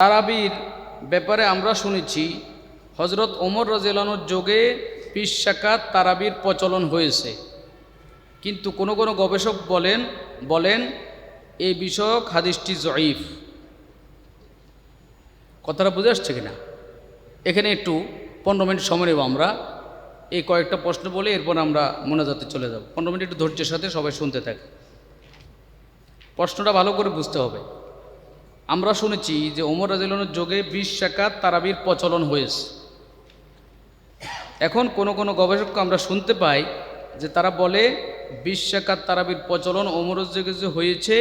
তারাবির ব্যাপারে আমরা শুনেছি হযরত ওমর রাদিয়াল্লাহু আনহুর যুগে 20 রাকাত তারাবির প্রচলন হয়েছে, কিন্তু কোনো কোনো গবেষক বলেন এই বিষয়ক হাদিসটি জয়ীফ। কথাটা বুঝে আসছে কিনা? এখানে একটু 15 মিনিট সময় নেব আমরা, এই কয়েকটা প্রশ্ন বলে এরপর আমরা মোনাজাতে চলে যাব। 15 মিনিট একটু ধৈর্যের সাথে সবাই শুনতে থাকে, প্রশ্নটা ভালো করে বুঝতে হবে। আমরা শুনেছি যে ওমর রাদিয়াল্লাহু আনহুর যুগে 20 রাকাত তারাবির প্রচলন হয়েছে। এখন কোনো কোনো গবেষককে আমরা শুনতে পাই যে তারা বলে 20 রাকাত তারাবির প্রচলন ওমরের যুগে যে হয়েছে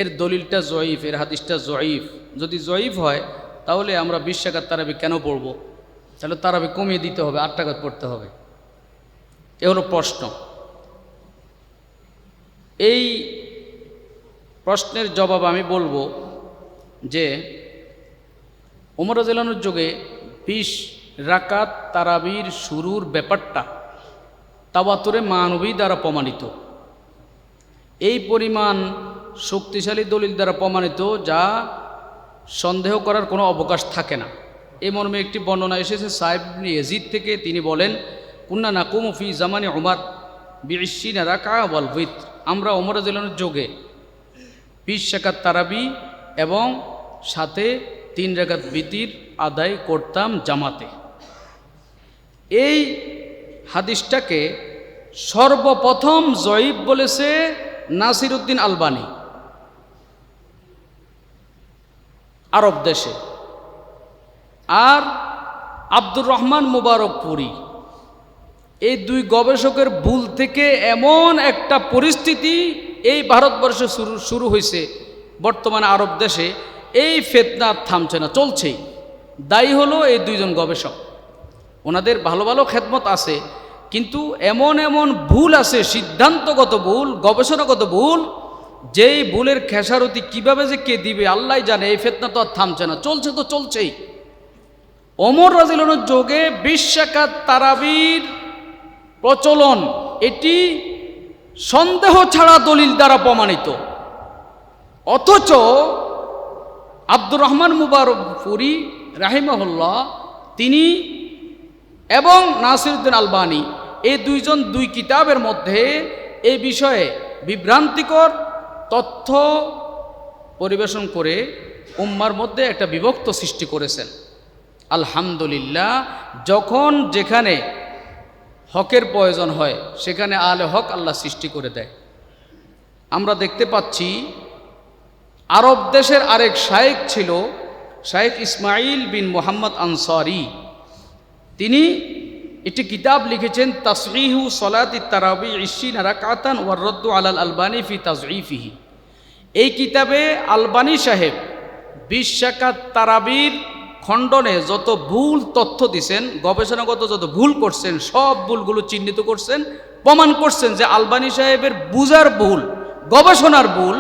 এর দলিলটা জয়ীফ, এর হাদিসটা জয়ীফ। যদি জয়ীফ হয় তাহলে আমরা 20 রাকাত তারাবি কেন পড়ব? তাহলে তারাবি কমিয়ে দিতে হবে, 8 রাকাত পড়তে হবে। এ হলো প্রশ্ন। এই প্রশ্নের জবাব আমি বলবো যে ওমর রাদিয়াল্লাহু আনহুর যুগে 20 রাকাত তারাবির শুরুর ব্যাপারটা তাওয়াতুরে মানবী দ্বারা প্রমাণিত, এই পরিমাণ শক্তিশালী দলিল দ্বারা প্রমাণিত যা সন্দেহ করার কোনো অবকাশ থাকে না। এই মর্মে একটি বর্ণনা এসেছে সাইব ইবনে ইয়াজিদ থেকে। তিনি বলেন, কুন্না নাকুমু ফি জামানি উমর বি20 রাকা ওয়াল বিত্র, আমরা ওমর রাদিয়াল্লাহু আনহুর যুগে 20 রাকাত তারাবি এবং সাথে 3 রাকাত বিতির আদায় করতাম জামাতে। এই হাদিসটাকে সর্বপ্রথম জয়ীফ বলেছে নাসিরউদ্দিন আলবানী আরব দেশে, আর আব্দুর রহমান মুবারকপুরী। এই দুই গবেষকের ভুল থেকে এমন একটা পরিস্থিতি এই ভারতবর্ষে শুরু হয়েছে, বর্তমানে আরব দেশে এই ফিতনা থামছে না, চলছেই। দায়ী হলো এই দুইজন গবেষক। ওনাদের ভালো ভালো খেদমত আছে, কিন্তু এমন এমন ভুল আছে, সিদ্ধান্তগত ভুল, গবেষণাগত ভুল, যেই ভুলের খেসারতি কিভাবে যে কে দিবে আল্লাহ জানে। এই ফিতনা তো আর থামছে না, চলছে তো চলছেই। ওমর রাদিয়াল্লাহু আনহুর যুগে 20 রাকাত তারাবির প্রচলন এটি সন্দেহ ছাড়া দলিল দ্বারা প্রমাণিত, অথচ আব্দুর রহমান মুবারকপুরী রাহিমাহুল্লাহ তিনি এবং নাসিরউদ্দিন আলবানী এই দুইজন দুই কিতাবের মধ্যে এই বিষয়ে বিভ্রান্তিকর তথ্য পরিবেশন করে উম্মার মধ্যে একটা বিভক্ত সৃষ্টি করেছেন। আলহামদুলিল্লাহ, যখন যেখানে হকের প্রয়োজন হয় সেখানে আলে হক আল্লাহ সৃষ্টি করে দেয়। আমরা দেখতে পাচ্ছি আরব দেশের আরেক শায়েখ ছিল, শায়েখ ইসমাইল বিন মুহাম্মদ আনসারী। তিনি একটি কিতাব লিখেছেন তাসহিহু সলাতি তারাবি 20 রাকাতান ওয়ার রদ্দু আলাল আলবানী ফি তাযঈফিহি। এই কিতাবে আলবানী সাহেব 20 রাকাত তারাবির খণ্ডনে যত ভুল তথ্য দিছেন, গবেষণাগত যত ভুল করছেন, সব ভুলগুলো চিহ্নিত করছেন, প্রমাণ করছেন যে আলবানী সাহেবের বুঝার ভুল, গবেষণার ভুল,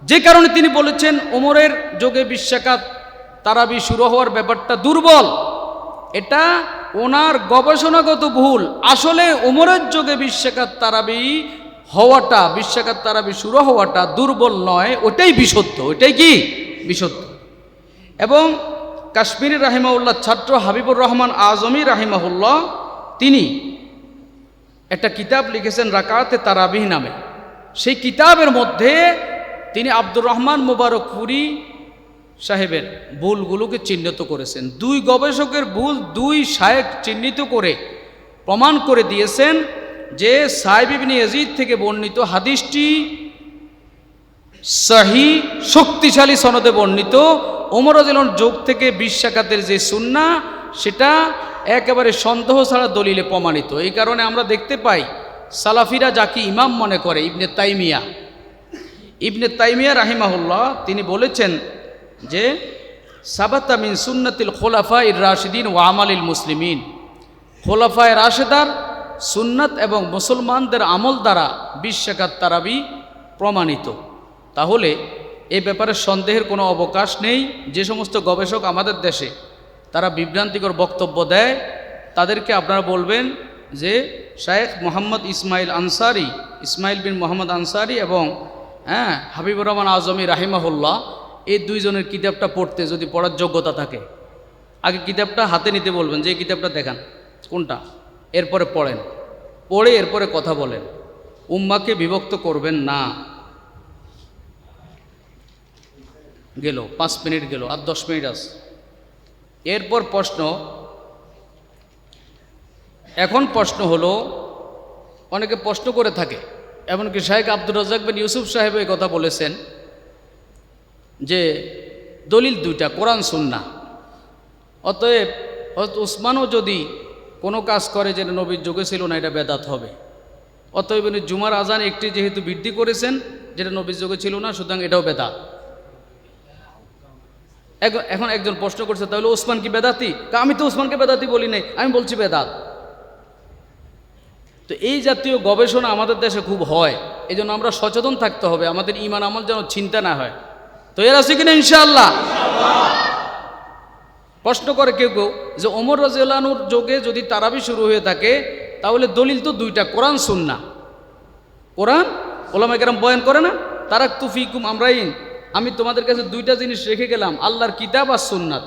যে কারণে তিনি বলেছেন ওমরের যুগে 20 রাকাত তারাবি শুরু হওয়ার ব্যাপারটা দুর্বল। এটা ওনার গবেষণাগত ভুল। আসলে ওমরের যুগে 20 রাকাত তারাবি হওয়াটা, 20 রাকাত তারাবি শুরু হওয়াটা দুর্বল নয়, ওটাই বিশুদ্ধ। ওটাই কি বিশুদ্ধ। এবং কাশ্মীরি রাহিমাহুল্লাহ ছাত্র হাবিবুর রহমান আজমি রাহিমাহুল্লাহ তিনি একটা কিতাব লিখেছেন রাকাতে তারাবিহ নামে। সেই কিতাবের মধ্যে তিনি আব্দুর রহমান মুবারকপুরী সাহেবের ভুলগুলোকে চিহ্নিত করেছেন। দুই গবেষকের ভুল দুই শায়েখ চিহ্নিত করে প্রমাণ করে দিয়েছেন যে সাইব ইবনে ইয়াজিদ থেকে বর্ণিত হাদিসটি সহিহ, শক্তিশালী সনদে বর্ণিত। ওমর রাদিয়াল্লাহু আনহুর যুগ থেকে 20 রাকাতের যে সুন্নাহ সেটা একেবারে সন্দেহ ছাড়া দলিলে প্রমাণিত। এই কারণে আমরা দেখতে পাই সালাফিরা যাকে ইমাম মনে করে, ইবনে তাইমিয়া রাহিমাহুল্লাহ তিনি বলেছেন যে সাবাতা মিন সুন্নাতিল খোলাফায়ে রাশিদিন ওয়া আমালিল মুসলিমিন, খোলাফায়ে রাশেদার সুন্নাত এবং মুসলমানদের আমল দ্বারা 20 রাকাত তারাবি প্রমাণিত। তাহলে এই ব্যাপারে সন্দেহের কোনো অবকাশ নেই। যে সমস্ত গবেষক আমাদের দেশে তারা বিভ্রান্তিকর বক্তব্য দেয় তাদেরকে আপনারা বলবেন যে শায়েখ মোহাম্মদ ইসমাইল বিন মোহাম্মদ আনসারী এবং হাবিবুর রহমান আজমি রাহিমাহুল্লাহ এই দুইজনের কিতাবটা পড়তে, যদি পড়ার যোগ্যতা থাকে। আগে কিতাবটা হাতে নিতে বলবেন যে এই কিতাবটা দেখান কোনটা, এরপরে পড়েন, পড়ে এরপরে কথা বলেন। উম্মাকে বিভক্ত করবেন না। গেল 5 মিনিট গেল, আর 10 মিনিট আছে। এরপর প্রশ্ন, এখন প্রশ্ন হলো, অনেকে প্রশ্ন করে থাকে, এমনকি শাহেখ আব্দুর রাজ্জাক বিন ইউসুফ সাহেব এই কথা বলেছেন যে দলিল দুইটা, কোরআন সুন্নাহ। অতএব হযরত উসমানও যদি কোনো কাজ করে যেটা নবীর যুগে ছিল না, এটা বেদাত হবে। অতএব উনি জুমার আজান একটি যেহেতু বৃদ্ধি করেছেন যেটা নবীর যুগে ছিল না, সুতরাং এটাও বেদাত। এখন একজন প্রশ্ন করছে, তাহলে ওসমান কি বেদাতি? আমি তো ওসমানকে বেদাতি বলি নাই, আমি বলছি বেদাত। তো এই জাতীয় গবেষণা আমাদের দেশে খুব হয়, এই জন্য আমরা সচেতন থাকতে হবে, আমাদের ঈমান আমল যেন চিন্তা না হয়। তো এর আছে কিনা ইনশাআল্লাহ? প্রশ্ন করে কেউ কেউ যে ওমর রাদিয়াল্লাহু আনহুর যুগে যদি তারাবি শুরু হয়ে থাকে তাহলে দলিল তো দুইটা, কোরআন সুন্নাহ। কোরআন ওলামায়ে কেরাম বয়ান করে না, তারাকতু ফিকুম আমরাইন, আমি তোমাদের কাছে দুইটা জিনিস রেখে গেলাম, আল্লাহর কিতাব আর সুন্নাত।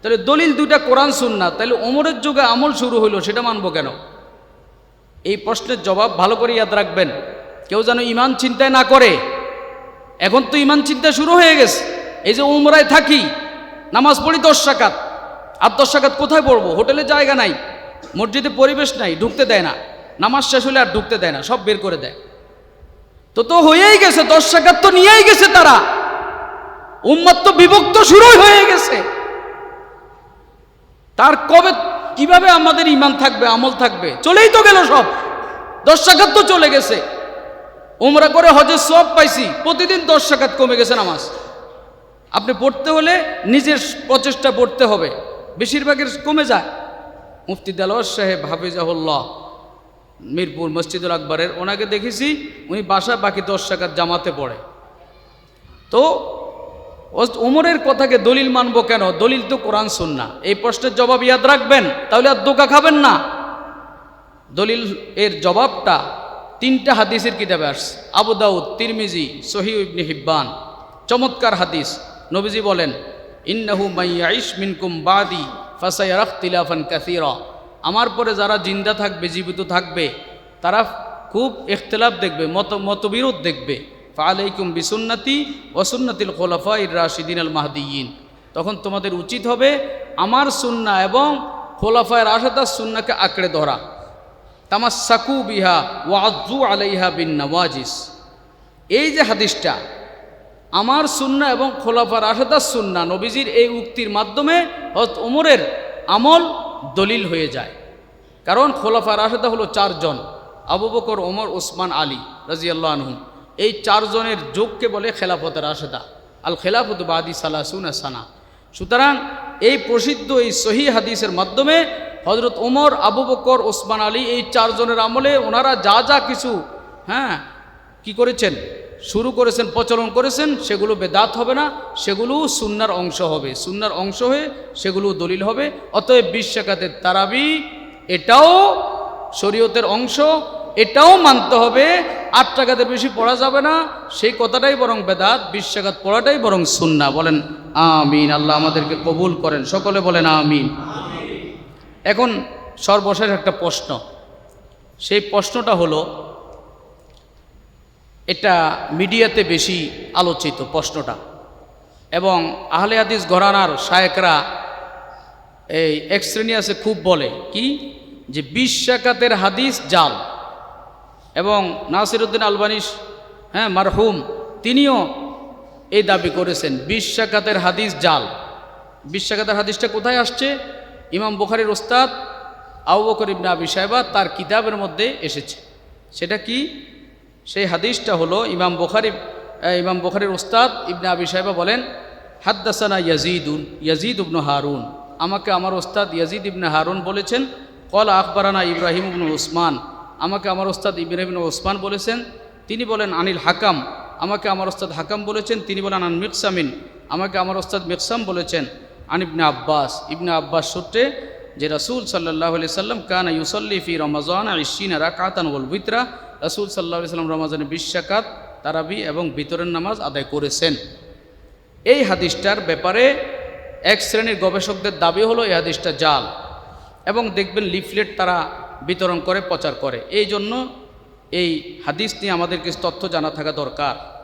তাহলে দলিল দুইটা কোরআন সুন্নাত, তাহলে ওমরের যুগে আমল শুরু হইলো, সেটা মানবো কেন? এই প্রশ্নের জবাব ভালো করে ইয়াদ রাখবেন, কেউ যেন ইমান চিন্তায় না করে। এখন তো ইমান চিন্তা শুরু হয়ে গেছে। এই যে উমরায় থাকি, নামাজ পড়ি 10 রাকাত, আর 10 রাকাত কোথায় পড়বো? হোটেলে জায়গা নাই, মসজিদে পরিবেশ নাই, ঢুকতে দেয় না, নামাজ শেষ হলে আর ঢুকতে দেয় না, সব বের করে দেয়। তো হয়েই গেছে, 10 রাকাত তো নিয়েই গেছে তারা, উম্মত তো বিভক্ত শুরুই হয়ে গেছে। তার কবে কিভাবে আমাদের ইমান থাকবে, আমল থাকবে? চলেই তো গেল সব, 10 রাকাত তো চলে গেছে। উমরা করে হজের সওয়াব পাইছি, প্রতিদিন 10 রাকাত কমে গেছে নামাজ। আপনি পড়তে হলে নিজের প্রচেষ্টা পড়তে হবে, বেশিরভাগের কমে যায়। মুফতি দেলোয়ার সাহেব হাফিজাহুল্লাহ মিরপুর মসজিদুল আকবরের, ওনাকে দেখেছি উনি বাসায় বাকি 10 রাকাত জামাতে পড়ে। তো ওমরের কথাকে দলিল মানবো কেন? দলিল তো কোরআন সুন্নাহ। এই প্রশ্নের জবাব ইয়াদ রাখবেন, তাহলে আর ধোঁকা খাবেন না। দলিল এর জবাবটা 3টা হাদিসের কিতাবে আসছে, আবু দাউদ, তিরমিজি, সহিহ ইবনে হিব্বান। চমৎকার হাদিস। নবীজি বলেন, ইন্নাহু মাইয়াইশ মিনকুম বাদি ফাসায়ারা ইখতিলাফান কাসীরা, আমার পরে যারা জিন্দা থাকবে, জীবিত থাকবে, তারা খুব ইখতিলাফ দেখবে, মতবিরোধ দেখবে। ফাআলাইকুম বিসুন্নতি ওয়া সুন্নাতিল খুলাফাইর রাশিদিন আল মাহদিয়িন, তখন তোমাদের উচিত হবে আমার সুন্নাহ এবং খোলাফায়ে রাশিদার সুন্নাহকে আঁকড়ে ধরা। তামাসসাকু বিহা ওয়া আযু আলাইহা বিন নওয়াজিস। এই যে হাদিসটা, আমার সুন্নাহ এবং খোলাফায়ে রাশিদার সুন্নাহ, নবীজির এই উক্তির মাধ্যমে হযরত ওমরের আমল দলিল হয়ে যায়। কারণ খোলাফায়ে রাশিদা হলো 4 জন, আবু বকর, ওমর, ওসমান, আলী রাদিয়াল্লাহু আনহুম। এই 4 জনের যোগকে বলে খেলাফতে রাশেদা, আল খেলাফত বাদি সালাসুনা সানা। সুতরাং এই প্রসিদ্ধ এই সহিহ হাদিসের মাধ্যমে হযরত ওমর, আবু বকর, ওসমান, আলী এই 4 জনের আমলে ওনারা যা যা কিছু কি করেছেন, শুরু করেছেন, প্রচলন করেছেন, সেগুলো বেদাত হবে না, সেগুলো সুন্নার অংশ হবে, সুন্নার অংশ হয়ে সেগুলো দলিল হবে। অতএব 20 রাকাতের তারাবি এটাও শরীয়তের অংশ, এটাও মানতে হবে। 8 রাকাতের বেশি পড়া যাবে না, সেই কথাটাই বরং বেদাত, 20 রাকাত পড়াটাই বরং সুন্নাহ। বলেন আমিন। আল্লাহ আমাদেরকে কবুল করেন, সকলে বলেন আমিন। এখন সর্বশেষ একটা প্রশ্ন, সেই প্রশ্নটা হলো, এটা মিডিয়াতে বেশি আলোচিত প্রশ্নটা, এবং আহলে হাদিস ঘরানার শায়েখরা এই এক শ্রেণী আছে খুব বলে কি, যে 20 রাকাতের হাদিস জাল। এবং নাসিরউদ্দিন আলবানী মারহুম, তিনিও এই দাবি করেছেন 20 রাকাতের হাদিস জাল। 20 রাকাতের হাদিসটা কোথায় আসছে? ইমাম বুখারীর ওস্তাদ আবু বকর ইবনে আবি শায়বা তার কিতাবের মধ্যে এসেছে। সেটা কি? সেই হাদিসটা হলো, ইমাম বুখারীর ওস্তাদ ইবনে আবি শায়বা বলেন, হাদ্দাসানা ইয়াজিদ ইবনে হারুন, আমাকে আমার ওস্তাদ ইয়াজিদ ইবনে হারুন বলেছেন। ক্বালা আখবারানা ইব্রাহিম ইবনে উসমান, আমাকে আমার ওস্তাদ ইব্রাহিম ইবনে উসমান বলেছেন। তিনি বলেন আনিল হাকাম, আমাকে আমার ওস্তাদ হাকাম বলেছেন। তিনি বলেন আন মিকসামিন, আমাকে আমার ওস্তাদ মিকসাম বলেছেন। আন ইবনে আব্বাস সূত্রে যে রাসূল সাল্লাল্লাহু আলাইহি সাল্লাম কানা ইউসাল্লি ফি রমাযান 20 রাকাতান ওয়াল বিতরা, রাসূল সাল্লাল্লাহু আলাইহি সাল্লাম রমাজানে 20 রাকাত তারাবি এবং বিতরের নামাজ আদায় করেছেন। এই হাদিসটার ব্যাপারে এক শ্রেণীর গবেষকদের দাবি হলো এই হাদিসটা জাল, এবং দেখবেন লিফলেট তারা বিতরণ করে, প্রচার করে। এই জন্য এই হাদিস নিয়ে আমাদের কিছু তথ্য জানা থাকা দরকার।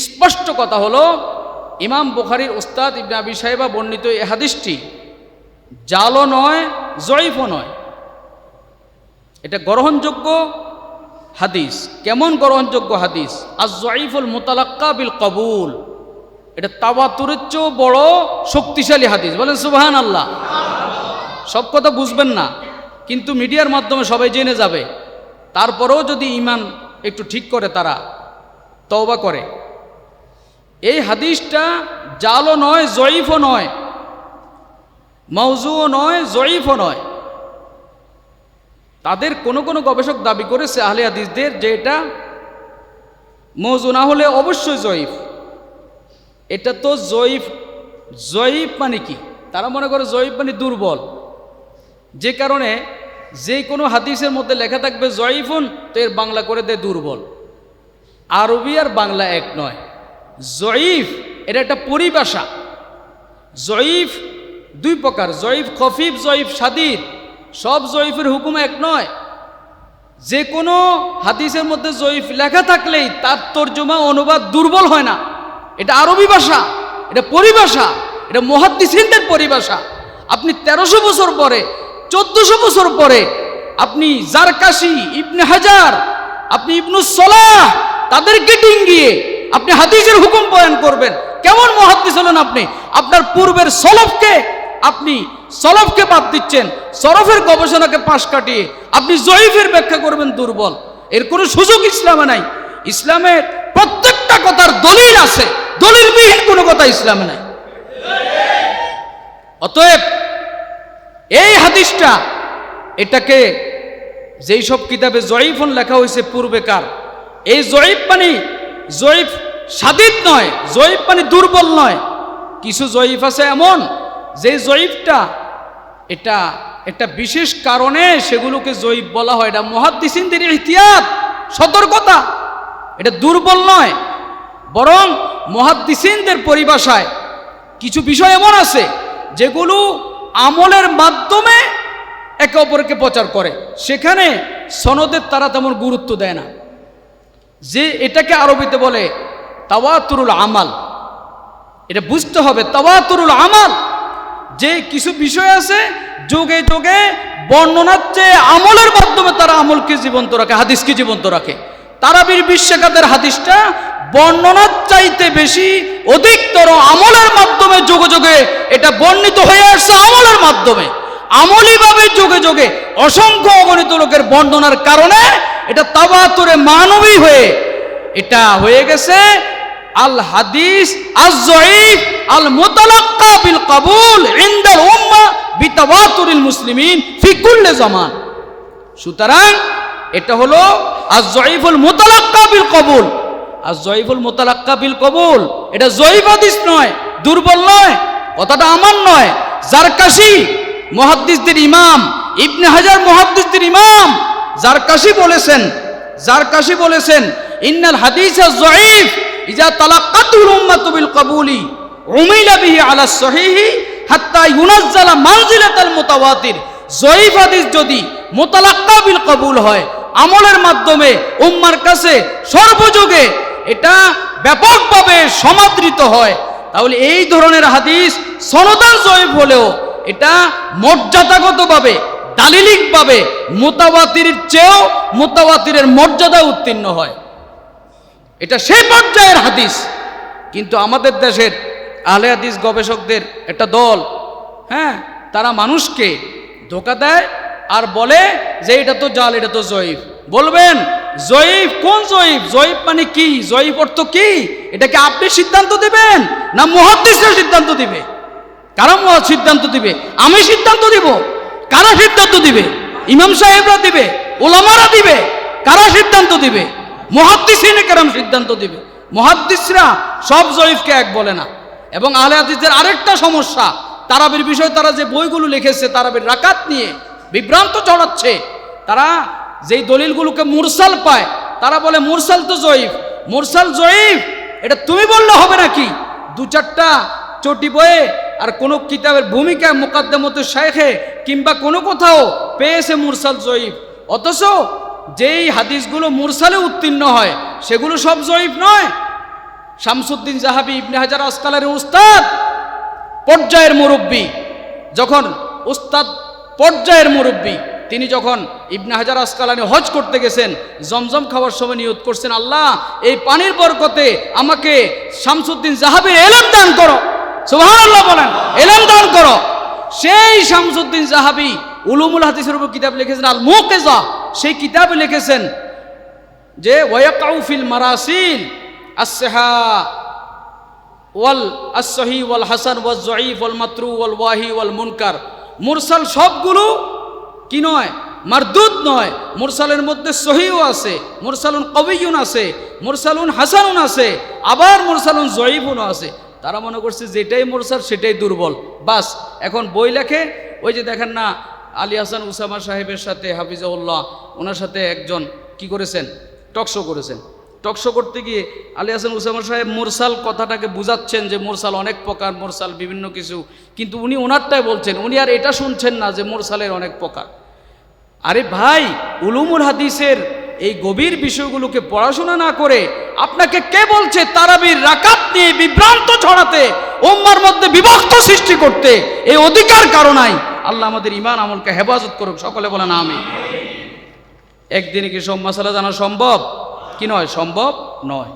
স্পষ্ট কথা হলো, ইমাম বুখারীর উস্তাদ ইবনে আবি শাইবা বর্ণিত এই হাদিসটি জালও নয়, জয়ীফও নয়। এটা গ্রহণযোগ্য হাদিস। কেমন গ্রহণযোগ্য হাদিস? আয-যঈফুল মুতালাক্কা বিল কবুল। এটা তাওয়াতুরের চেয়েও বড় শক্তিশালী হাদিস। বলেন সুবহানাল্লাহ। সব কথা বুঝবেন না, কিন্তু মিডিয়ার মাধ্যমে সবাই জেনে যাবে। তারপরেও যদি ঈমান একটু ঠিক করে, তারা তওবা করে। এই হাদিসটা জালও নয়, জয়ীফও নয়, মাউজুও নয়, জয়ীফও নয়। তাদের কোনো কোনো গবেষক দাবি করেছে আহলে হাদিসদের যে এটা মওজু না হলে অবশ্যই জয়ীফ। এটা তো জয়ীফ। জয়ীফ মানে কি? তারা মনে করে জয়ীফ মানে দুর্বল। যে কারণে যে কোনো হাদিসের মধ্যে লেখা থাকবে জয়ীফুন, তো এর বাংলা করে দেয় দুর্বল। আরবি আর বাংলা এক নয়। জয়ীফ এটা একটা পরিভাষা। জয়ীফ দুই প্রকার, জয়ীফ খফিফ, জয়ীফ শাদীদ। সব জয়ীফের হুকুম এক নয়। যে কোনো হাদিসের মধ্যে জয়ীফ লেখা থাকলেই তার তর্জমা অনুবাদ দুর্বল হয় না। এটা আরবি ভাষা, এটা পরিভাষা, এটা মুহাদ্দিসিনদের পরিভাষা। আপনি 1300 বছর পরে, 1400 বছর পরে আপনি জারকাশি, ইবনে হাজার, আপনি ইবনুস সালাহ, তাদেরকে ডিঙ্গিয়ে আপনি হাদিসের হুকুম বয়ান করবেন? কেমন মুহাদ্দিস হলেন আপনি? আপনার পূর্বের সলফকে বাদ দিচ্ছেন, সরফের গবেষণাকে পাশ কাটিয়ে আপনি জয়ীফের ব্যাখ্যা করবেন দুর্বল। এর কোনো সুযোগ ইসলামে নাই। ইসলামের প্রত্যেকটা কথার দলিল আছে, দলিলবিহীন কোনো কথা ইসলামে নাই। অতএব এই হাদিসটা, এটাকে যেই সব কিতাবে জয়ীফুন লেখা হয়েছে পূর্বেকার, এই জয়ীফ মানে জয়ীফ শাদীদ নয়, জয়ীফ মানে দুর্বল নয়। কিছু জয়ীফ আছে এমন যে জয়ীফটা এটা একটা বিশেষ কারণে সেগুলোকে জয়ীফ বলা হয়। এটা মুহাদ্দিসিনদের ইহতিয়াত, সতর্কতা। এটা দুর্বল নয়, বরং মুহাদ্দিসিনদের পরিভাষায় কিছু বিষয় এমন আছে যেগুলো আমলের মাধ্যমে একে অপরকে প্রচার করে, সেখানে সনদের তারা তেমন গুরুত্ব দেয় না। যে এটাকে আরবিতে বলে তাওয়াতুরুল আমাল। এটা বুঝতে হবে, তাওয়াতুরুল আমাল। যে কিছু বিষয় আছে যুগে যুগে বর্ণনার চেয়ে আমলের মাধ্যমে তারা আমলকে জীবন্ত রাখে, হাদিসকে জীবন্ত রাখে। তারাবির 20 রাকাতের হাদিসটা বর্ণনার চাইতে বেশি অধিকতর আমলের মাধ্যমে যুগে যুগে এটা বর্ণিত হয়ে আসছে। আমলের মাধ্যমে, আমলিভাবে যুগে যুগে অসংখ্য অগণিত লোকের বর্ণনার কারণে এটা তাওয়াতুরে মানবী হয়ে এটা হয়ে গেছে আল হাদিস আয-যঈফ আল মুতালাক্কা বিল কবুল ইনদাল উম্মাহ বিতাওয়াতুরিল মুসলিমিন ফি কুল্লি জামান। সুতরাং এটা হলো আয-যঈফুল মুতালাক্কা বিল কবুল। আয-যঈফুল মুতালাক্কা বিল কবুল এটা জয়ীফ হাদিস নয়, দুর্বল নয়, কথাটা আমার নয়। জারকাশি মুহাদ্দিসদের ইমাম, ইবনে হাজার মুহাদ্দিসদের ইমাম জারকাশি বলেছেন ইন্নাল হাদিস আয-যঈফ ইজা তালাক্কাতুল উম্মাতু বিল কবুলি উমিলা বিহি আলা সহিহি হাত্তা ইউনাজ্জালা মানজিলাতাল মুতাওয়াতির। জয়ীফ হাদিস যদি মুতালাক্কা বিল কবুল হয়, আমলের মাধ্যমে উম্মার কাছে সর্বযুগে এটা ব্যাপকভাবে সমাদৃত হয়, তাহলে এই ধরনের হাদিস সনদান জয়ীফ হলেও এটা মর্যাদাগতভাবে, দালিলিকভাবে মুতাওয়াতিরের চেয়েও মুতাওয়াতিরের মর্যাদা উত্তীর্ণ হয়। এটা সেই পর্যায়ের হাদিস। কিন্তু আমাদের দেশের আহলে হাদিস গবেষকদের একটা দল, তারা মানুষকে ধোঁকা দেয় আর বলে যে এটা তো জাল, এটা তো জয়ীফ। বলবেন জয়ীফ কোন জয়ীফ? জয়ীফ মানে কি? জয়ীফ অর্থ কি? এটাকে আপনি সিদ্ধান্ত দিবেন না মুহাদ্দিসরা সিদ্ধান্ত দিবে? কারা সিদ্ধান্ত দিবে? আমি সিদ্ধান্ত দিব? কারা সিদ্ধান্ত দিবে? ইমাম সাহেবরা দিবে? ওলামারা দিবে? কারা সিদ্ধান্ত দিবে? মুহাদ্দিসিনে কেরাম সিদ্ধান্ত দিবে। মুহাদ্দিসরা সব জয়ীফকে এক বলে না। এবং আহলে হাদিসদের আরেকটা সমস্যা, তারাবির বিষয়ে তারা যে বইগুলো লিখেছে তারাবির রাকাত নিয়ে বিভ্রান্ত ছড়াচ্ছে। তারা যেই দলিলগুলোকে মুরসাল পায়, তারা বলে মুরসাল তো জয়ীফ। মুরসাল জয়ীফ এটা তুমি বললে হবে নাকি? দু চারটা চটি বয়ে আর কোনো কিতাবের ভূমিকায় মুকাদ্দামত শাইখে কিংবা কোনো কোথাও পেয়েছে মুরসাল জয়ীফ, অথচ যেই হাদিসগুলো মুরসালে উত্তীর্ণ হয় সেগুলো সব জয়ীফ নয়। শামসুদ্দিন জাহাবি ইবনে হাজার আসকালানের উস্তাদ পর্যায়ের মুরব্বী, যখন উস্তাদ পর্যায়ের মুরব্বী তিনি যখন ইবনে হাজার আসকালানি হজ করতে গেছেন, জমজম খাওয়ার সময় নিয়ত করছেন, আল্লাহ এই পানির বরকতে আমাকে শামসুদ্দিন জাহাবির ইলম দান করো। সুবহানাল্লাহ বলেন, ইলম দান করো। সেই শামসুদ্দিন জাহাবি উলুমুল হাদিসের উপর কিতাব লিখেছেন আল মুকিজা। সেই কিতাবে লিখেছেন যে ওয়ায়াকাউ ফিল মারাসিল আসসিহা ওয়াল আসসহি ওয়াল হাসান ওয়াল যঈফ ওয়াল মাতরু ওয়াল ওয়াহি ওয়াল মুনকার। মুরসাল সবগুলো কি নয়, মারদুদ নয়। মুরসালের মধ্যে সহিও আছে, মুরসালুন কবিয়ুন আছে, মুরসালুন হাসানুন আছে, আবার মুরসালুন যঈফুনও আছে। তারা মনে করছে যেটাই মুরসাল সেটাই দুর্বল। বাস এখন বই লেখে, ওই যে দেখেন না আলী হাসান উসামা সাহেবের সাথে হাফিজাউল্লাহ, ওনার সাথে একজন কি করেছেন, টকশো করেছেন। টকশো করতে গিয়ে আলী হাসান উসামা সাহেব মুরসাল কথাটাকে বুঝাচ্ছেন যে মুরসাল অনেক প্রকার, মুরসাল বিভিন্ন কিছু, কিন্তু উনি ওনারটাই বলছেন, উনি আর এটা শুনছেন না যে মুরসালের অনেক প্রকার। আরে ভাই, উলুমুল হাদিসের এই গভীর বিষয়গুলোকে পড়াশোনা না করে আপনাকে কে বলছে তারাবির রাকাত নিয়ে বিভ্রান্ত ছড়াতে, উম্মার মধ্যে বিভক্ত সৃষ্টি করতে? এই অধিকার কারো নাই। আল্লাহ আমাদের ঈমান আমলকে হেফাজত করুক, সকলে বলেন আমিন। একদিনে কি সব মাসালা জানা সম্ভব? কি নয়, সম্ভব নয়।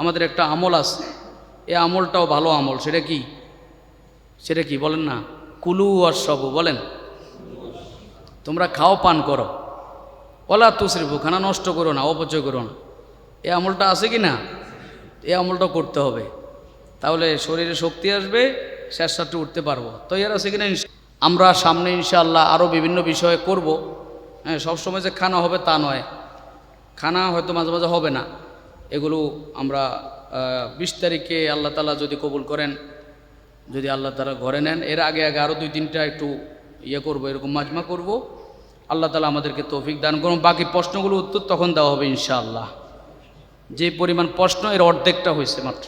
আমাদের একটা আমল আছে, এই আমলটাও ভালো আমল। সেটা কি? সেটা কি বলেন না? কুলু আর সবু বলেন, তোমরা খাও পান করো, ওলা তুসরিফু, খানা নষ্ট করো না, অপচয় করো না। এই আমলটা আছে কি না? এই আমলটা করতে হবে, তাহলে শরীরে শক্তি আসবে, শেষ সাথে উঠতে পারবো। তৈয়ার আছে কিনা? আমরা সামনে ইনশাআল্লাহ আরও বিভিন্ন বিষয়ে করব। হ্যাঁ, সবসময় যে খানা হবে তা নয়, খানা হয়তো মাঝে মাঝে হবে না। এগুলো আমরা 20 তারিখে আল্লাহ তাআলা যদি কবুল করেন, যদি আল্লাহ তাআলা ঘরে নেন, এর আগে আরও 2-3টা একটু করব, এরকম মাজমা করব। আল্লাহ তাআলা আমাদেরকে তৌফিক দান করুন। বাকি প্রশ্নগুলো উত্তর তখন দেওয়া হবে ইনশাআল্লাহ। যে পরিমাণ প্রশ্ন, এর অর্ধেকটা হয়েছে মাত্র।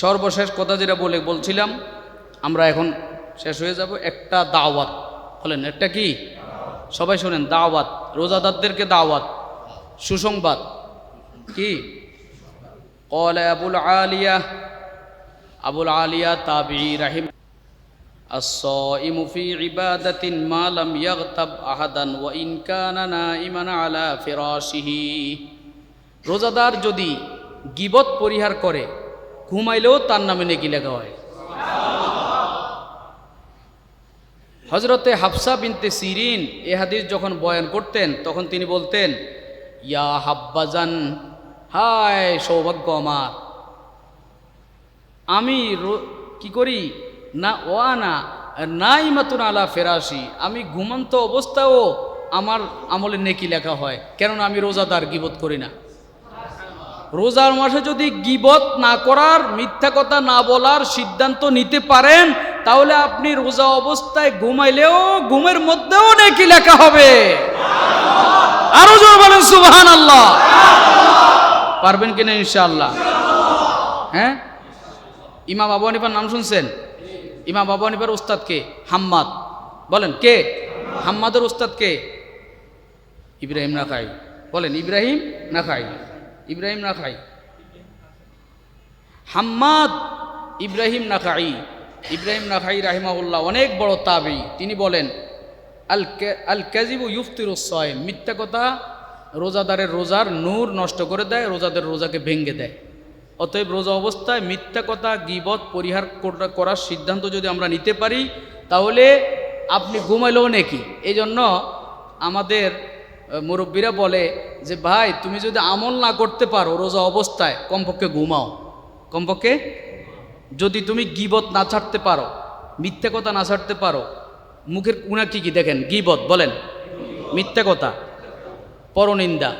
সর্বশেষ কথা যেটা বলছিলাম, আমরা এখন শেষ হয়ে যাব। একটা দাওয়াত বলেন, একটা কি? সবাই শোনেন, দাওয়াত, রোজাদারদেরকে দাওয়াত, সুসংবাদ কি? ক্বালা আবুল আলিয়া তাবিঈ রাহিম আস-সাইমু ফি ইবাদাতিন মা লাম ইয়াগতাব আহাদান ওয়া ইন কানা নাইমান আলা ফিরাশিহি। রোজাদার যদি গীবত পরিহার করে ঘুমাইলেও তার নামে নেকি লেখা হয়। হযরতে হাফসা বিনতে সিরিন এ হাদিস যখন বয়ান করতেন, তখন তিনি বলতেন, ইয়া হাব্বাজান, হায় সৌভাগ্য আমার, আমি কি করি না, ওয়ানা নাইমাতুন আলা ফেরাশি, আমি ঘুমন্ত অবস্থায়ও আমার আমলে নেকি লেখা হয়। কেননা আমি রোজাদার, গীবত করি না। রোজার মাসে যদি গীবত না করার, মিথ্যা কথা না বলার সিদ্ধান্ত নিতে পারেন, তাহলে আপনি রোজা অবস্থায় ঘুমাইলেও ঘুমের মধ্যেও নেকি লেখা হবে। আরো জোরে বলেন সুবহানাল্লাহ। পারবেন কিনা ইনশাআল্লাহ? হ্যাঁ, ইমাম আবু হানিফার নাম শুনছেন? ইমাম আবু হানিফার উস্তাদ কে? হাম্মাদ। বলেন কে? হাম্মাদের উস্তাদ কে? ইব্রাহিম নাখাই। বলেন ইব্রাহিম নাখাই। ইব্রাহিম নাখাই, হাম্মাদ ইব্রাহিম নাখাই। ইব্রাহিম নাখাই রাহিমাহুল্লাহ অনেক বড় তাবী। তিনি বলেন, আল কাযিবু ইফতিরুস সাইম, মিথ্যা কথা রোজাদারের রোজার নূর নষ্ট করে দেয়, রোজাদের রোজাকে ভেঙে দেয়। অতএব রোজা অবস্থায় মিথ্যা কথা, গীবত পরিহার করার সিদ্ধান্ত যদি আমরা নিতে পারি, তাহলে আপনি ঘুমাইলেও নেকি। এই জন্য আমাদের মুরব্বীরা বলে যে, ভাই তুমি যদি আমল না করতে পারো রোজা অবস্থায়, কমপক্ষে ঘুমাও। কমপক্ষে যদি তুমি গীবত না ছাড়তে পারো, মিথ্যা কথা না ছাড়তে পারো, মুখের গুনাহ কি কি দেখেন? গীবত, বলেন মিথ্যা কথা, পরনিন্দা,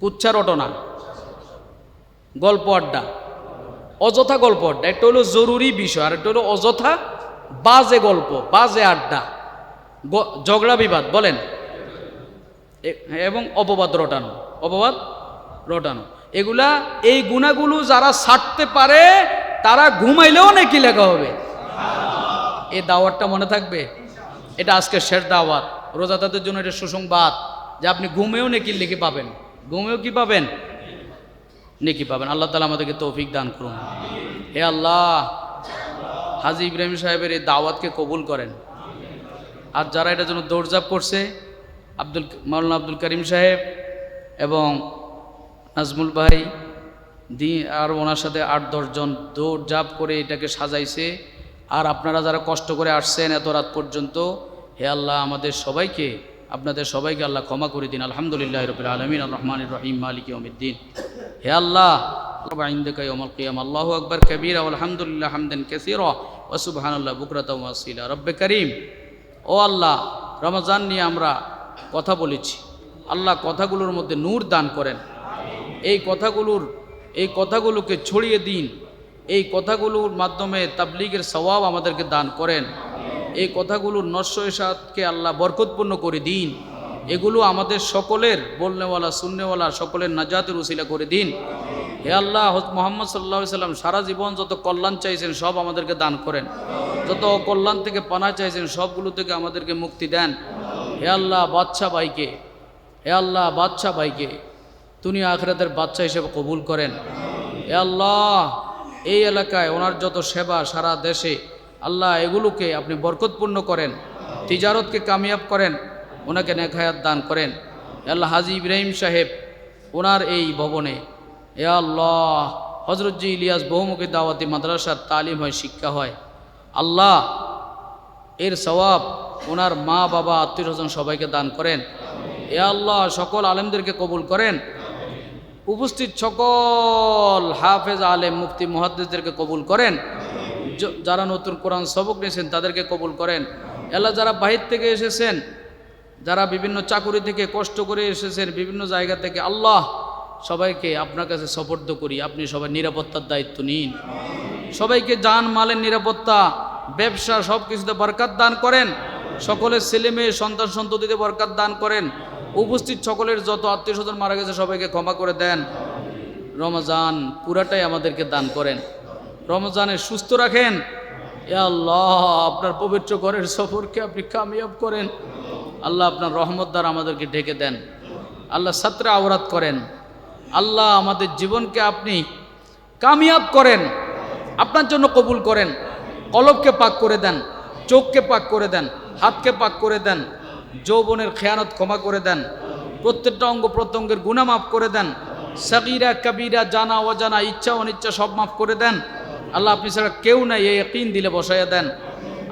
কুচ্ছা রটনা, গল্প আড্ডা, অযথা গল্প আড্ডা। একটা হলো জরুরি বিষয়, আর একটা হলো অযথা বাজে গল্প, বাজে আড্ডা, ঝগড়া বিবাদ, বলেন এবং অপবাদ রটানো এগুলা, এই গুণাগুলো যারা ছাড়তে পারে তারা ঘুমাইলেও নেকি লেখা হবে। এই দাওয়াতটা মনে থাকবে। এটা আজকে শেষ দাওয়াত। রোজাদারদের জন্য এটা সুসংবাদ যে আপনি ঘুমেও নেকি লিখে পাবেন, ঘুমেও কি পাবেন, নেকি পাবেন। আল্লাহ তাআলা আমাদেরকে তৌফিক দান করুন। হে আল্লাহ, হাজী ইব্রাহিম সাহেবের এই দাওয়াতকে কবুল করেন। আর যারা এটার জন্য দৌড়ঝাঁপ করছে, মাওলানা আব্দুল করিম সাহেব এবং নাজমুল ভাই আর ওনার সাথে 8-10 জন দৌড়ঝাঁপ করে এটাকে সাজাইছে। আর আপনারা যারা কষ্ট করে আসছেন এত রাত পর্যন্ত, হে আল্লাহ আমাদের সবাইকে, আপনাদের সবাইকে আল্লাহ ক্ষমা করে দিন। আলহামদুলিল্লাহ রাব্বিল আলামিন আর রহমানির রহিম মালিকি ইয়াউমিদ্দিন। হে আল্লাহ, ইনদাকা ইয়াউমুল কিয়ামা, আল্লাহু আকবার কাবীরা আলহামদুলিল্লাহ হামদান কাসীরা ওয়া সুবহানাল্লাহ বুকরাতাও ওয়া আসীলা। রব্বে কারীম, ও আল্লাহ, রমজান নিয়ে আমরা কথা বলেছি, আল্লাহ কথাগুলোর মধ্যে নূর দান করেন। এই কথাগুলোকে ছড়িয়ে দিন। এই কথাগুলোর মাধ্যমে তাবলীগের সওয়াব আমাদেরকে দান করেন। এই কথাগুলোর নশ্বসাতকে আল্লাহ বরকতপূর্ণ করে দিন। এগুলো আমাদের সকলের বলনেওয়ালা শুননেওয়ালা সকলের নাজাতের উসিলা করে দিন। হে আল্লাহ, হযরত মুহাম্মদ সাল্লাল্লাহু আলাইহি সাল্লাম সারা জীবন যত কল্যাণ চাইছেন সব আমাদেরকে দান করেন। যত অকল্যাণ থেকে পানা চাইছেন সবগুলো থেকে আমাদেরকে মুক্তি দেন। হে আল্লাহ, বাদশা ভাইকে দুনিয়া আখিরাতের বাদশা হিসেবে কবুল করেন। হে আল্লাহ, এই এলাকায় ওনার যত সেবা সারা দেশে, আল্লাহ এগুলোকে আপনি বরকতপূর্ণ করেন, তিজারতকে কামিয়াব করেন, ওনাকে নেক হায়াত দান করেন। আল্লাহ, হাজী ইব্রাহিম সাহেব ওনার এই ভবনে, হে আল্লাহ, হযরত জি ইলিয়াস বহুমুখী দাওয়াতি মাদ্রাসার তালিম হয়, শিক্ষা হয়। আল্লাহ, এর সওয়াব ওনার মা বাবা আত্মীয় স্বজন সবাইকে দান করেন। হে আল্লাহ, সকল আলেমদেরকে কবুল করেন। উপস্থিত সকল হাফেজ, আলেম, মুফতি, মুহাদ্দিসদেরকে কবুল করেন। যারা নতুন কোরআন সবক নিয়েছেন তাদেরকে কবুল করেন। আল্লাহ, যারা বাহির থেকে এসেছেন, যারা বিভিন্ন চাকুরি থেকে কষ্ট করে এসেছেন, বিভিন্ন জায়গা থেকে, আল্লাহ সবাইকে আপনার কাছে সুপর্দ করি। আপনি সবাই নিরাপত্তার দায়িত্ব নিন। সবাইকে জান মালের নিরাপত্তা, ব্যবসা সব কিছুতে বরকত দান করেন। সকলের ছেলে মেয়ে সন্তান সন্ততিতে বরকত দান করেন। উপস্থিত সকলের যত আত্মীয় স্বজন মারা গেছে সবাইকে ক্ষমা করে দেন। রমজান পুরাটাই আমাদেরকে দান করেন। রমজানে সুস্থ রাখেন। ইয়া আল্লাহ, আপনার পবিত্র ঘরের সফরকে আপনি কামিয়াব করেন। আল্লাহ, আপনার রহমত দ্বারা আমাদেরকে ঢেকে দেন। আল্লাহ, সাতরে আওরাত করেন। আল্লাহ, আমাদের জীবনকে আপনি কামিয়াব করেন, আপনার জন্য কবুল করেন। কলবকে পাক করে দেন, চোখকে পাক করে দেন, হাতকে পাক করে দেন, যৌবনের খেয়ানত ক্ষমা করে দেন, প্রত্যেকটা অঙ্গ প্রত্যঙ্গের গুনাহ মাফ করে দেন, সগীরা কবিরা জানা অজানা ইচ্ছা অনিচ্ছা সব মাফ করে দেন। আল্লাহ, আপনি ছাড়া কেউ নাই এই ইয়াকিন দিলে বসাইয়া দেন।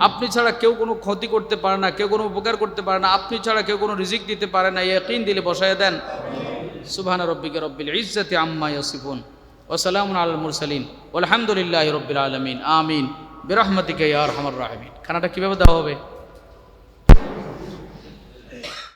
আপনি ছাড়া কেউ কোনো ক্ষতি করতে পারে না, কেউ কোনো উপকার করতে পারে না, আপনি ছাড়া কেউ কোনো রিজিক দিতে পারে না, এই ইয়াকিন দিলে বসাইয়া দেন। সুবহান রাব্বিকা রব্বিল ইজ্জাতি আম্মা ইয়াসিফুন ওয়া সালামুন আলাল মুরসালিন ওয়ালহামদুলিল্লাহি রাব্বিল আলামিন। আমিন বিরহমাতিকা ইয়া আরহামার রাহিমিন। খানাটা কিভাবে দেওয়া হবে?